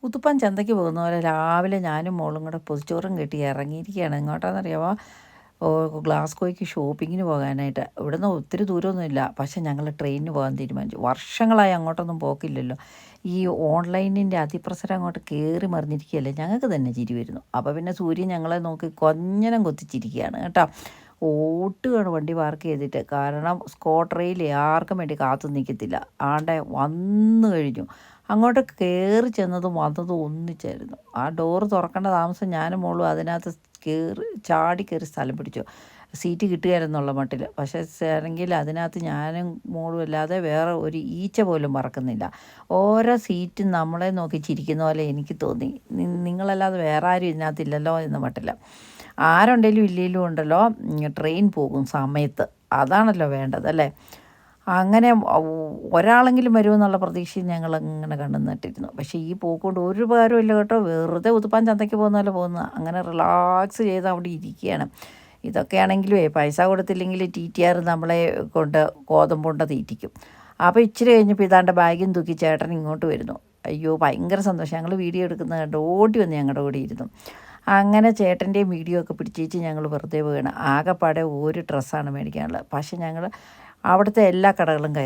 ഉത്തുപ്പാൻ ചന്തയ്ക്ക് പോകുന്ന പോലെ രാവിലെ ഞാനും മോളും കൂടെ പൊതിച്ചോറും കെട്ടി ഇറങ്ങിയിരിക്കുകയാണ്. എങ്ങോട്ടാണെന്നറിയാമോ? ഗ്ലാസ്ഗോയ്ക്ക് ഷോപ്പിങ്ങിന് പോകാനായിട്ട്. ഇവിടുന്ന് ഒത്തിരി ദൂരമൊന്നുമില്ല. പക്ഷേ ഞങ്ങൾ ട്രെയിനിന് പോകാൻ തീരുമാനിച്ചു. വർഷങ്ങളായി അങ്ങോട്ടൊന്നും പോക്കില്ലല്ലോ. ഈ ഓൺലൈനിൻ്റെ അതിപ്രസരം അങ്ങോട്ട് കയറി മറിഞ്ഞിരിക്കുകയല്ലേ. ഞങ്ങൾക്ക് തന്നെ ചിരി വരുന്നു. അപ്പോൾ പിന്നെ സൂര്യൻ ഞങ്ങളെ നോക്കി കൊഞ്ഞനം കൊത്തിച്ചിരിക്കുകയാണ് കേട്ടോ. ഓട്ടുകയാണ് വണ്ടി പാർക്ക് ചെയ്തിട്ട്. കാരണം സ്കോട്ടറിൽ ആർക്കും വേണ്ടി കാത്തു നിൽക്കത്തില്ല. ആണ്ടെ വന്നു കഴിഞ്ഞു. അങ്ങോട്ട് കയറി ചെന്നതും വന്നതും ഒന്നിച്ചായിരുന്നു. ആ ഡോറ് തുറക്കേണ്ട താമസം ഞാനും മോളും അതിനകത്ത് ചാടി കയറി സ്ഥലം പിടിച്ചു. സീറ്റ് കിട്ടുകയായിരുന്നുള്ള മട്ടിൽ. പക്ഷേ ആണെങ്കിൽ അതിനകത്ത് ഞാനും മോളും അല്ലാതെ വേറെ ഒരു ഈച്ച പോലും പറക്കുന്നില്ല. ഓരോ സീറ്റും നമ്മളെ നോക്കി ചിരിക്കുന്ന പോലെ എനിക്ക് തോന്നി. നിങ്ങളല്ലാതെ വേറെ ആരും ഇതിനകത്തില്ലല്ലോ എന്ന മട്ടിൽ. ആരുണ്ടെങ്കിലും ഇല്ലെങ്കിലും ഉണ്ടല്ലോ, ട്രെയിൻ പോകും സമയത്ത്. അതാണല്ലോ വേണ്ടത് അല്ലേ. അങ്ങനെ ഒരാളെങ്കിലും വരുമെന്നുള്ള പ്രതീക്ഷയിൽ ഞങ്ങളിങ്ങനെ കണ്ടു നട്ടിരുന്നു. പക്ഷേ ഈ പോക്കൊണ്ട് ഒരു ഉപകാരമില്ല കേട്ടോ. വെറുതെ ഉതുപ്പാൻ ചന്തയ്ക്ക് പോകുന്ന പോലെ പോകുന്നത്. അങ്ങനെ റിലാക്സ് ചെയ്ത് അവിടെ ഇരിക്കുകയാണ്. ഇതൊക്കെയാണെങ്കിലും പൈസ കൊടുത്തില്ലെങ്കിൽ TTR നമ്മളെ കൊണ്ട് ഗോതമ്പുണ്ട തീറ്റിക്കും. അപ്പോൾ ഇച്ചിരി കഴിഞ്ഞപ്പോൾ ഇതാണ്ട് ബാഗും തൂക്കി ചേട്ടൻ ഇങ്ങോട്ട് വരുന്നു. അയ്യോ ഭയങ്കര സന്തോഷം. ഞങ്ങൾ വീഡിയോ എടുക്കുന്നത് കണ്ട് ഓടി വന്ന് ഞങ്ങളുടെ കൂടെ ഇരുന്നു. അങ്ങനെ ചേട്ടൻ്റെയും വീഡിയോ ഒക്കെ പിടിച്ചേച്ച് ഞങ്ങൾ വെറുതെ പോവുകയാണ്. ആകെപ്പാടെ ഒരു ഡ്രസ്സാണ് മേടിക്കാനുള്ളത്. പക്ഷേ ഞങ്ങൾ അവിടുത്തെ എല്ലാ കടകളും കയറി.